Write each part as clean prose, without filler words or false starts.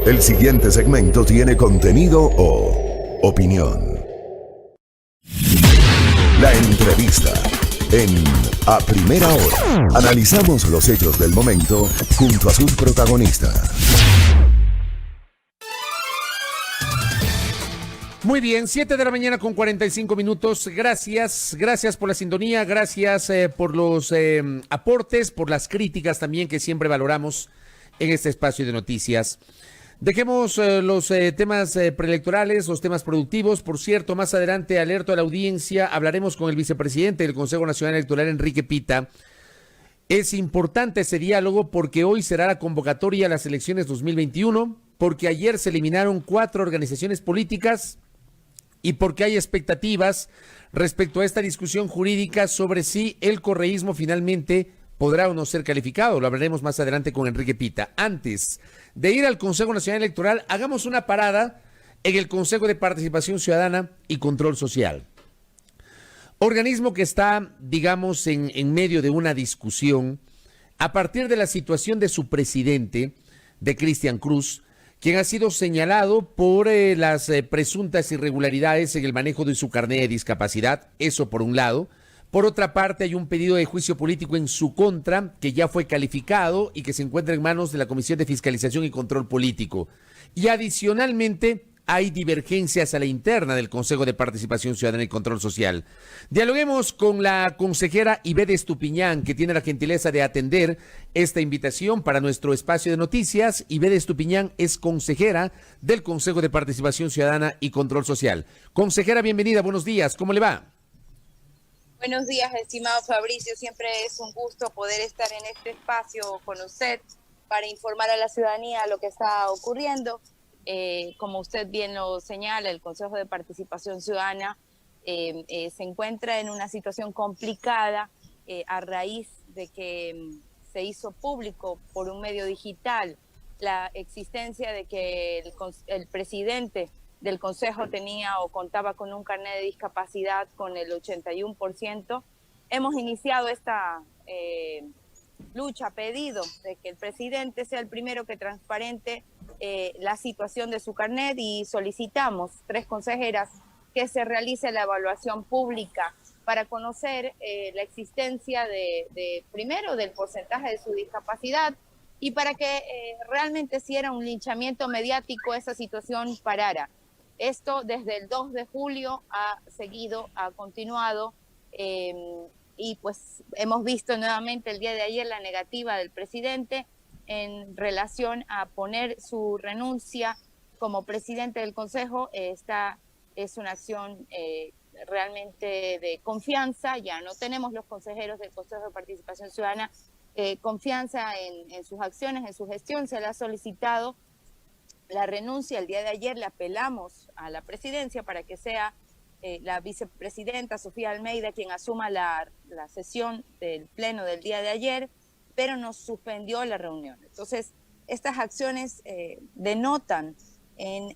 El siguiente segmento tiene contenido o opinión. La entrevista en A Primera Hora. Analizamos los hechos del momento junto a sus protagonistas. Muy bien, 7 de la mañana con 45 minutos. Gracias por la sintonía, gracias por los aportes, por las críticas también que siempre valoramos en este espacio de noticias. Dejemos los temas preelectorales, los temas productivos. Por cierto, más adelante, alerto a la audiencia, hablaremos con el vicepresidente del Consejo Nacional Electoral, Enrique Pita. Es importante ese diálogo porque hoy será la convocatoria a las elecciones 2021, porque ayer se eliminaron 4 organizaciones políticas y porque hay expectativas respecto a esta discusión jurídica sobre si el correísmo finalmente podrá o no ser calificado. Lo hablaremos más adelante con Enrique Pita. Antes de ir al Consejo Nacional Electoral, hagamos una parada en el Consejo de Participación Ciudadana y Control Social. Organismo que está, digamos, en medio de una discusión a partir de la situación de su presidente, de Cristian Cruz, quien ha sido señalado por las presuntas irregularidades en el manejo de su carnet de discapacidad. Eso por un lado. Por otra parte, hay un pedido de juicio político en su contra que ya fue calificado y que se encuentra en manos de la Comisión de Fiscalización y Control Político. Y adicionalmente, hay divergencias a la interna del Consejo de Participación Ciudadana y Control Social. Dialoguemos con la consejera Ibede Estupiñán, que tiene la gentileza de atender esta invitación para nuestro espacio de noticias. Ibede Estupiñán es consejera del Consejo de Participación Ciudadana y Control Social. Consejera, bienvenida, buenos días, ¿cómo le va? Buenos días, estimado Fabricio. Siempre es un gusto poder estar en este espacio con usted para informar a la ciudadanía lo que está ocurriendo. Como usted bien lo señala, el Consejo de Participación Ciudadana se encuentra en una situación complicada a raíz de que se hizo público por un medio digital la existencia de que el presidente del Consejo tenía o contaba con un carnet de discapacidad con el 81%. Hemos iniciado esta lucha, pedido de que el presidente sea el primero que transparente la situación de su carnet, y solicitamos 3 consejeras que se realice la evaluación pública para conocer la existencia primero del porcentaje de su discapacidad, y para que realmente, si era un linchamiento mediático, esa situación parara. Esto desde el 2 de julio ha continuado, y pues hemos visto nuevamente el día de ayer la negativa del presidente en relación a poner su renuncia como presidente del Consejo. Esta es una acción realmente de confianza. Ya no tenemos los consejeros del Consejo de Participación Ciudadana confianza en sus acciones, en su gestión. Se le ha solicitado la renuncia. El día de ayer le apelamos a la presidencia para que sea la vicepresidenta Sofía Almeida quien asuma la sesión del pleno del día de ayer, pero nos suspendió la reunión. Entonces, estas acciones denotan en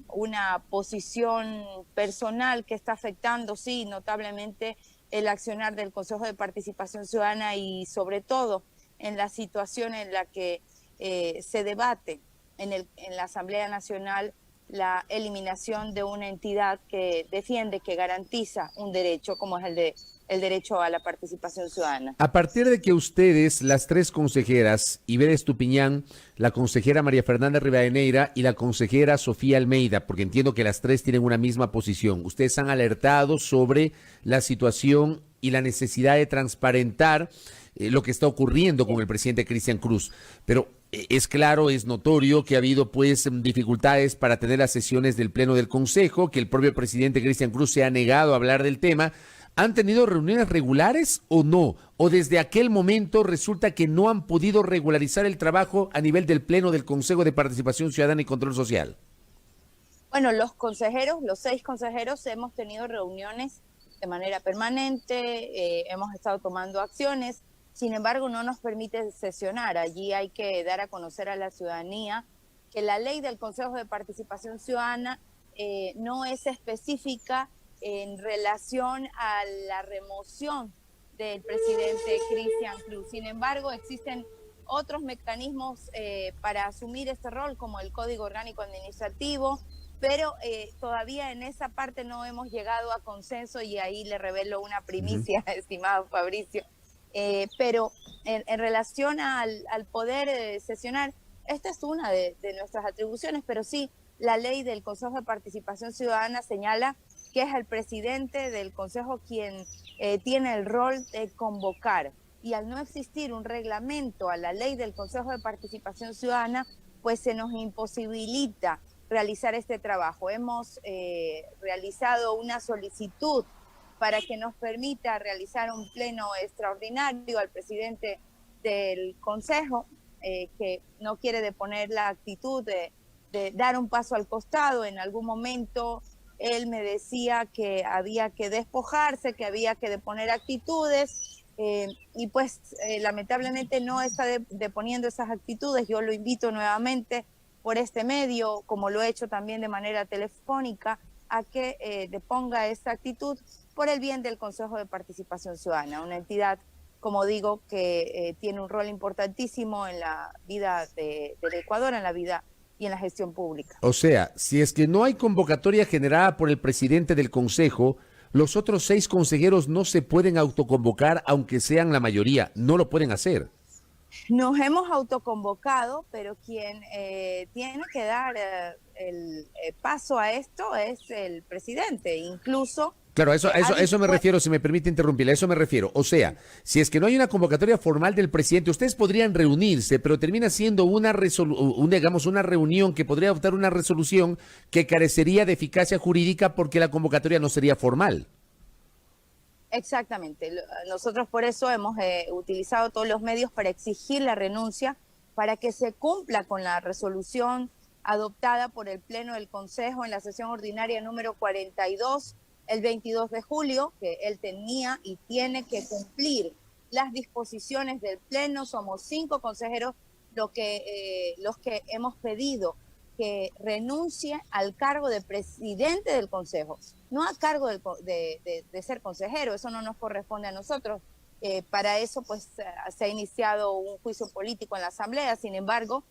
una posición personal que está afectando, sí, notablemente el accionar del Consejo de Participación Ciudadana, y sobre todo en la situación en la que se debate en la Asamblea Nacional la eliminación de una entidad que defiende, que garantiza un derecho como es el derecho a la participación ciudadana. A partir de que ustedes, las 3 consejeras, Ibede Estupiñán, la consejera María Fernanda Rivadeneira y la consejera Sofía Almeida, porque entiendo que las 3 tienen una misma posición, ustedes han alertado sobre la situación y la necesidad de transparentar lo que está ocurriendo con el presidente Cristian Cruz, pero es claro, es notorio que ha habido pues dificultades para tener las sesiones del Pleno del Consejo, que el propio presidente Cristian Cruz se ha negado a hablar del tema. ¿Han tenido reuniones regulares o no? ¿O desde aquel momento resulta que no han podido regularizar el trabajo a nivel del Pleno del Consejo de Participación Ciudadana y Control Social? Bueno, los 6 consejeros hemos tenido reuniones de manera permanente, hemos estado tomando acciones. Sin embargo, no nos permite sesionar. Allí hay que dar a conocer a la ciudadanía que la ley del Consejo de Participación Ciudadana no es específica en relación a la remoción del presidente Cristian Cruz. Sin embargo, existen otros mecanismos para asumir este rol, como el Código Orgánico Administrativo, pero todavía en esa parte no hemos llegado a consenso y ahí le revelo una primicia, estimado Fabricio. Pero en relación al poder sesionar, esta es una de nuestras atribuciones, pero sí, la ley del Consejo de Participación Ciudadana señala que es el presidente del Consejo quien tiene el rol de convocar. Y al no existir un reglamento a la ley del Consejo de Participación Ciudadana, pues se nos imposibilita realizar este trabajo. Hemos realizado una solicitud para que nos permita realizar un pleno extraordinario al presidente del Consejo, que no quiere deponer la actitud de dar un paso al costado. En algún momento él me decía que había que despojarse, que había que deponer actitudes, y pues lamentablemente no está deponiendo esas actitudes. Yo lo invito nuevamente por este medio, como lo he hecho también de manera telefónica, a que deponga esta actitud por el bien del Consejo de Participación Ciudadana, una entidad, como digo, que tiene un rol importantísimo en la vida del Ecuador, en la vida y en la gestión pública. O sea, si es que no hay convocatoria generada por el presidente del Consejo, los otros 6 consejeros no se pueden autoconvocar, aunque sean la mayoría, no lo pueden hacer. Nos hemos autoconvocado, pero quien tiene que dar el paso a esto es el presidente, incluso... Claro, eso me refiero, si me permite interrumpirle, a eso me refiero. O sea, si es que no hay una convocatoria formal del presidente, ustedes podrían reunirse, pero termina siendo una reunión que podría adoptar una resolución que carecería de eficacia jurídica porque la convocatoria no sería formal. Exactamente. Nosotros por eso hemos utilizado todos los medios para exigir la renuncia, para que se cumpla con la resolución adoptada por el Pleno del Consejo en la sesión ordinaria número 42, el 22 de julio, que él tenía y tiene que cumplir las disposiciones del Pleno. Somos 5 consejeros los que hemos pedido que renuncie al cargo de presidente del Consejo, no a cargo de ser consejero. Eso no nos corresponde a nosotros. Para eso pues se ha iniciado un juicio político en la Asamblea. Sin embargo,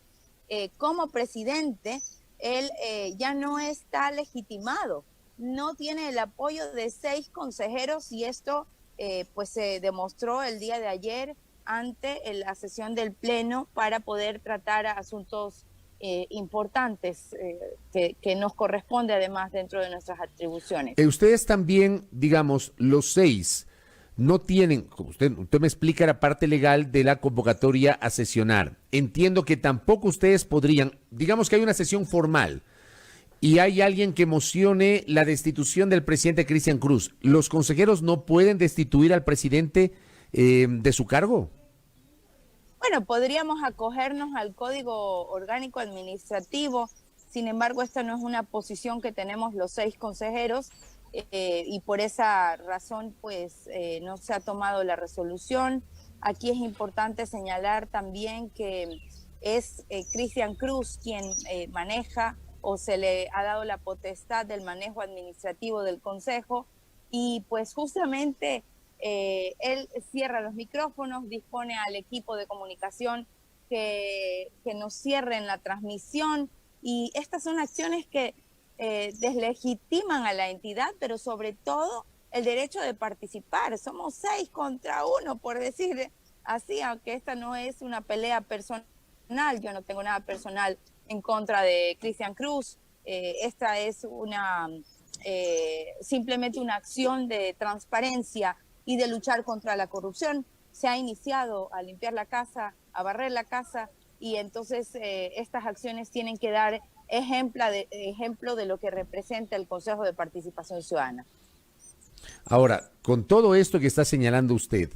como presidente, él ya no está legitimado, no tiene el apoyo de 6 consejeros, y esto pues se demostró el día de ayer ante la sesión del Pleno para poder tratar asuntos importantes que nos corresponde además dentro de nuestras atribuciones. Ustedes también, digamos, los 6 no tienen, como usted me explica la parte legal de la convocatoria a sesionar. Entiendo que tampoco ustedes podrían, digamos que hay una sesión formal y hay alguien que mocione la destitución del presidente Cristian Cruz. ¿Los consejeros no pueden destituir al presidente de su cargo? Bueno, podríamos acogernos al Código Orgánico Administrativo. Sin embargo, esta no es una posición que tenemos los 6 consejeros, y por esa razón pues no se ha tomado la resolución. Aquí es importante señalar también que es Cristian Cruz quien maneja, o se le ha dado la potestad del manejo administrativo del Consejo, y pues justamente él cierra los micrófonos, dispone al equipo de comunicación que nos cierren la transmisión, y estas son acciones que deslegitiman a la entidad, pero sobre todo el derecho de participar. Somos 6 contra 1, por decir así, aunque esta no es una pelea personal. Yo no tengo nada personal en contra de Cristian Cruz. Esta es simplemente una acción de transparencia y de luchar contra la corrupción. Se ha iniciado a limpiar la casa, a barrer la casa, y entonces estas acciones tienen que dar ejemplo de lo que representa el Consejo de Participación Ciudadana. Ahora, con todo esto que está señalando usted,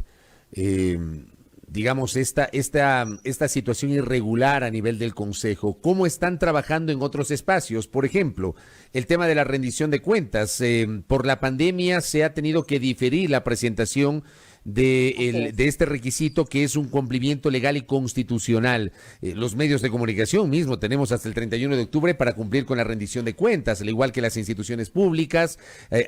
digamos, esta situación irregular a nivel del Consejo, ¿cómo están trabajando en otros espacios? Por ejemplo, el tema de la rendición de cuentas. Por la pandemia se ha tenido que diferir la presentación de este requisito que es un cumplimiento legal y constitucional. Los medios de comunicación mismo tenemos hasta el 31 de octubre para cumplir con la rendición de cuentas, al igual que las instituciones públicas,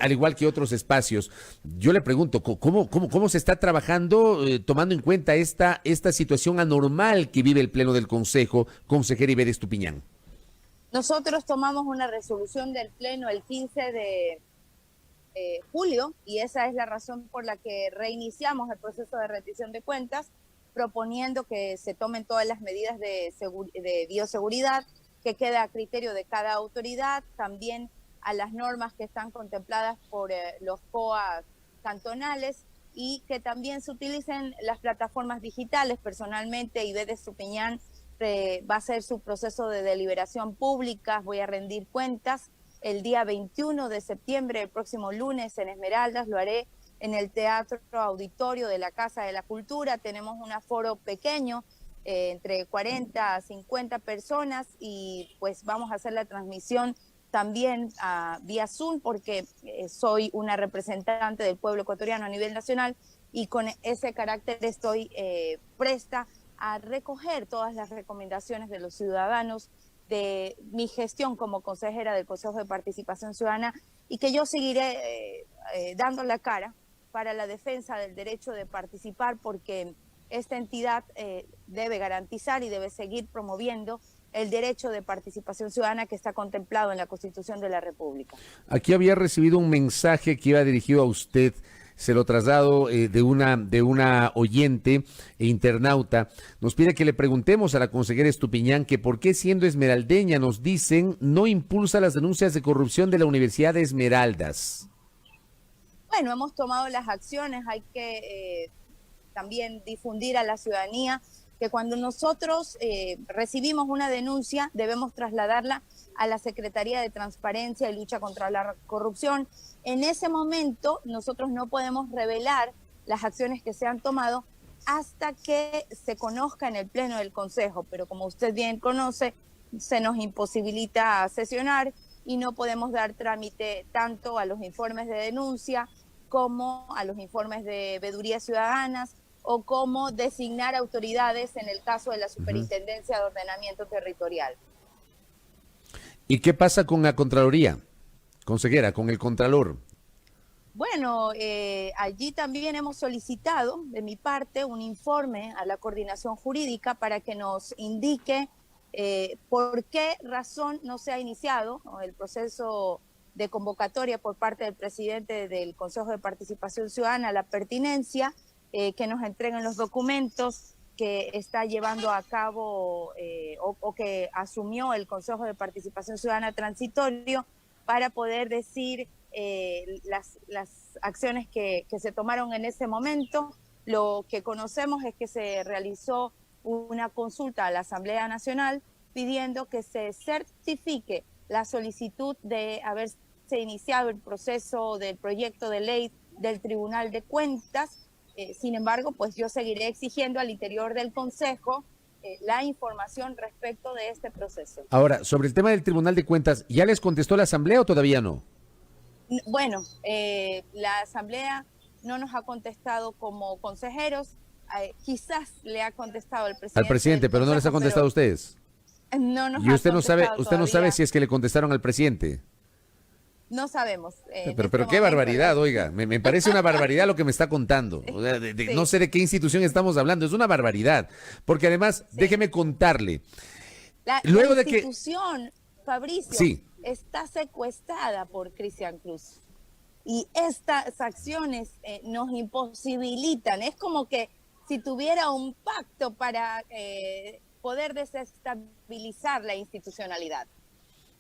al igual que otros espacios. Yo le pregunto, ¿cómo se está trabajando tomando en cuenta esta situación anormal que vive el Pleno del Consejo, consejera Ivette Estupiñán? Nosotros tomamos una resolución del Pleno el 15 de julio, y esa es la razón por la que reiniciamos el proceso de rendición de cuentas, proponiendo que se tomen todas las medidas de bioseguridad, que queda a criterio de cada autoridad, también a las normas que están contempladas por los COA cantonales, y que también se utilicen las plataformas digitales. Personalmente, Ivette Estupiñán va a hacer su proceso de deliberación pública, voy a rendir cuentas el día 21 de septiembre, el próximo lunes, en Esmeraldas. Lo haré en el Teatro Auditorio de la Casa de la Cultura. Tenemos un aforo pequeño, entre 40 a 50 personas, y pues vamos a hacer la transmisión también vía Zoom, porque soy una representante del pueblo ecuatoriano a nivel nacional, y con ese carácter estoy presta a recoger todas las recomendaciones de los ciudadanos de mi gestión como consejera del Consejo de Participación Ciudadana, y que yo seguiré dando la cara para la defensa del derecho de participar, porque esta entidad debe garantizar y debe seguir promoviendo el derecho de participación ciudadana que está contemplado en la Constitución de la República. Aquí había recibido un mensaje que iba dirigido a usted. Se lo traslado de una oyente e internauta. Nos pide que le preguntemos a la consejera Estupiñán que por qué, siendo esmeraldeña, nos dicen, no impulsa las denuncias de corrupción de la Universidad de Esmeraldas. Bueno, hemos tomado las acciones. Hay que también difundir a la ciudadanía que cuando nosotros recibimos una denuncia, debemos trasladarla a la Secretaría de Transparencia y Lucha contra la Corrupción. En ese momento nosotros no podemos revelar las acciones que se han tomado hasta que se conozca en el Pleno del Consejo, pero como usted bien conoce, se nos imposibilita sesionar y no podemos dar trámite tanto a los informes de denuncia como a los informes de veedurías ciudadanas, o como designar autoridades en el caso de la Superintendencia de Ordenamiento Territorial. ¿Y qué pasa con la Contraloría, consejera, con el Contralor? Bueno, allí también hemos solicitado de mi parte un informe a la Coordinación Jurídica para que nos indique por qué razón no se ha iniciado el proceso de convocatoria por parte del presidente del Consejo de Participación Ciudadana, la pertinencia, que nos entreguen los documentos que está llevando a cabo o que asumió el Consejo de Participación Ciudadana transitorio, para poder decir las acciones que se tomaron en ese momento. Lo que conocemos es que se realizó una consulta a la Asamblea Nacional pidiendo que se certifique la solicitud de haberse iniciado el proceso del proyecto de ley del Tribunal de Cuentas. Sin embargo, pues yo seguiré exigiendo al interior del Consejo la información respecto de este proceso. Ahora, sobre el tema del Tribunal de Cuentas, ¿ya les contestó la Asamblea o todavía no? Bueno, la Asamblea no nos ha contestado como consejeros, quizás le ha contestado el presidente. Al presidente, pero no les ha contestado a ustedes. No nos ¿Y usted no sabe, todavía. no sabe si es que le contestaron al presidente? No sabemos. Pero qué barbaridad, oiga, me parece una barbaridad lo que me está contando. O sea, Sí. No sé de qué institución estamos hablando, es una barbaridad. Porque además, Sí. déjeme contarle. La de institución, Fabricio, Sí. está secuestrada por Cristian Cruz. Y estas acciones nos imposibilitan. Es como que si tuviera un pacto para poder desestabilizar la institucionalidad.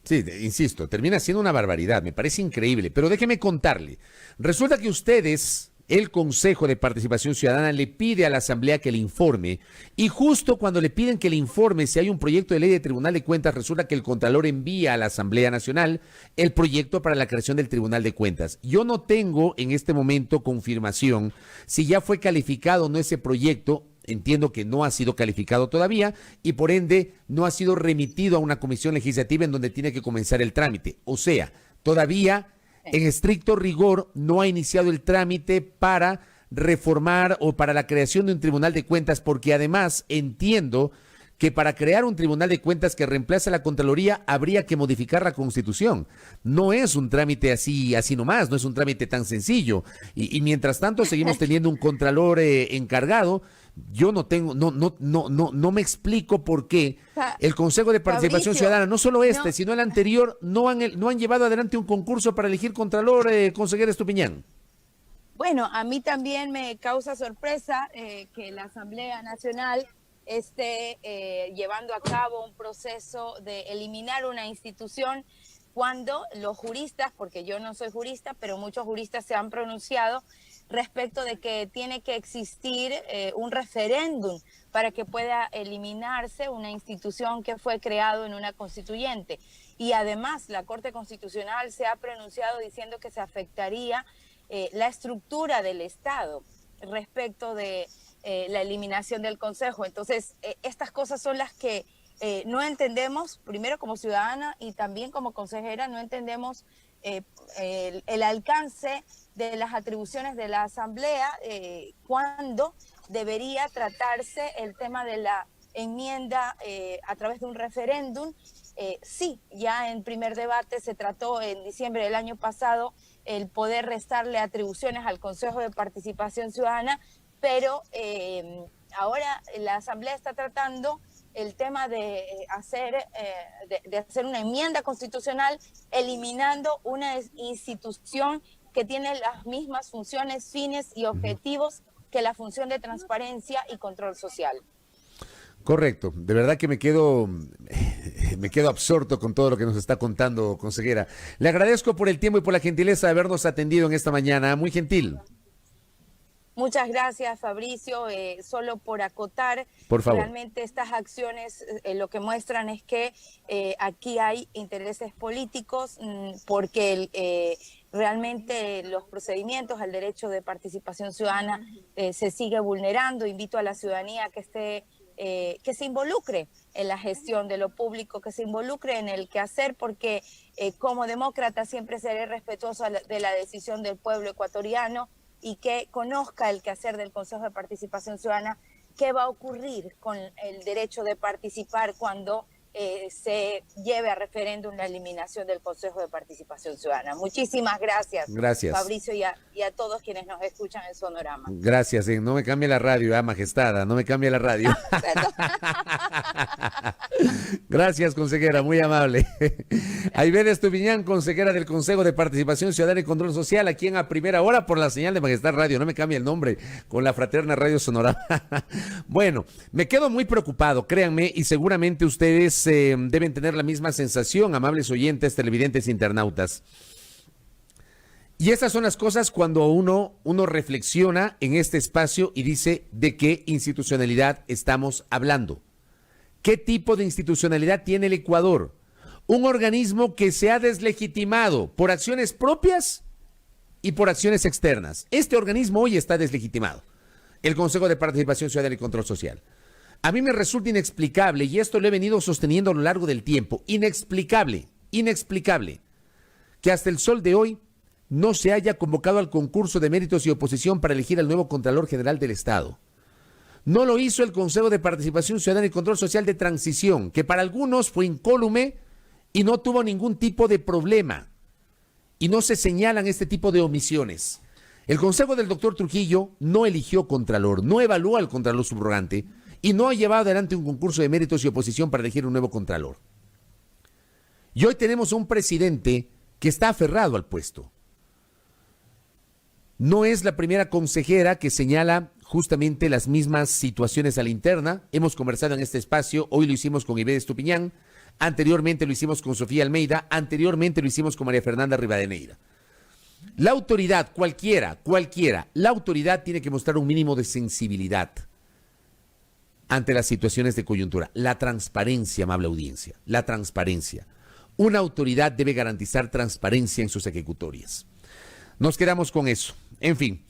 Sí, insisto, termina siendo una barbaridad, me parece increíble, pero déjeme contarle. Resulta que ustedes, el Consejo de Participación Ciudadana, le pide a la Asamblea que le informe, y justo cuando le piden que le informe si hay un proyecto de ley de Tribunal de Cuentas, resulta que el Contralor envía a la Asamblea Nacional el proyecto para la creación del Tribunal de Cuentas. Yo no tengo en este momento confirmación si ya fue calificado o no ese proyecto. Entiendo que no ha sido calificado todavía y por ende no ha sido remitido a una comisión legislativa en donde tiene que comenzar el trámite. O sea, todavía en estricto rigor no ha iniciado el trámite para reformar o para la creación de un tribunal de cuentas, porque además entiendo que para crear un tribunal de cuentas que reemplace a la Contraloría habría que modificar la Constitución. No es un trámite así nomás, no es un trámite tan sencillo. Y mientras tanto seguimos teniendo un Contralor encargado. Yo no me explico por qué el Consejo de Participación Fabricio, Ciudadana, no solo sino el anterior, no han llevado adelante un concurso para elegir Contralor, consejera Estupiñán. Bueno, a mí también me causa sorpresa que la Asamblea Nacional esté llevando a cabo un proceso de eliminar una institución cuando los juristas, porque yo no soy jurista, pero muchos juristas se han pronunciado respecto de que tiene que existir un referéndum para que pueda eliminarse una institución que fue creado en una constituyente. Y además la Corte Constitucional se ha pronunciado diciendo que se afectaría la estructura del Estado respecto de la eliminación del Consejo. Entonces, estas cosas son las que no entendemos, primero como ciudadana y también como consejera, no entendemos el alcance de las atribuciones de la Asamblea cuando debería tratarse el tema de la enmienda a través de un referéndum. Sí, ya en primer debate se trató en diciembre del año pasado el poder restarle atribuciones al Consejo de Participación Ciudadana, pero ahora la Asamblea está tratando el tema de hacer una enmienda constitucional eliminando una institución que tiene las mismas funciones, fines y objetivos que la función de transparencia y control social. Correcto, de verdad que me quedo absorto con todo lo que nos está contando, consejera. Le agradezco por el tiempo y por la gentileza de habernos atendido en esta mañana, muy gentil. Muchas gracias, Fabricio. Solo por acotar, por favor. Realmente estas acciones lo que muestran es que aquí hay intereses políticos porque realmente los procedimientos, el derecho de participación ciudadana se sigue vulnerando. Invito a la ciudadanía que se involucre en la gestión de lo público, que se involucre en el quehacer, porque como demócrata siempre seré respetuosa de la decisión del pueblo ecuatoriano y que conozca el quehacer del Consejo de Participación Ciudadana, qué va a ocurrir con el derecho de participar cuando se lleve a referéndum la eliminación del Consejo de Participación Ciudadana. Muchísimas gracias, Fabricio, y a todos quienes nos escuchan en Sonorama. Gracias, no me cambie la radio, Majestada, no me cambie la radio. Gracias, consejera, muy amable. Aibel Estupiñán, consejera del Consejo de Participación Ciudadana y Control Social, aquí en A Primera Hora por la señal de Majestad Radio, no me cambie el nombre, con la fraterna Radio Sonorama. Bueno, me quedo muy preocupado, créanme, y seguramente ustedes deben tener la misma sensación, amables oyentes, televidentes, internautas. Y esas son las cosas cuando uno reflexiona en este espacio y dice de qué institucionalidad estamos hablando. ¿Qué tipo de institucionalidad tiene el Ecuador? Un organismo que se ha deslegitimado por acciones propias y por acciones externas. Este organismo hoy está deslegitimado. El Consejo de Participación Ciudadana y Control Social. A mí me resulta inexplicable, y esto lo he venido sosteniendo a lo largo del tiempo, inexplicable, que hasta el sol de hoy no se haya convocado al concurso de méritos y oposición para elegir al nuevo Contralor General del Estado. No lo hizo el Consejo de Participación Ciudadana y Control Social de Transición, que para algunos fue incólume y no tuvo ningún tipo de problema. Y no se señalan este tipo de omisiones. El Consejo del doctor Trujillo no eligió Contralor, no evaluó al Contralor subrogante, y no ha llevado adelante un concurso de méritos y oposición para elegir un nuevo Contralor. Y hoy tenemos un presidente que está aferrado al puesto. No es la primera consejera que señala justamente las mismas situaciones a la interna. Hemos conversado en este espacio, hoy lo hicimos con Aibel Estupiñán, anteriormente lo hicimos con Sofía Almeida, anteriormente lo hicimos con María Fernanda Rivadeneira. La autoridad, cualquiera, la autoridad tiene que mostrar un mínimo de sensibilidad ante las situaciones de coyuntura. La transparencia, amable audiencia, la transparencia. Una autoridad debe garantizar transparencia en sus ejecutorias. Nos quedamos con eso. En fin.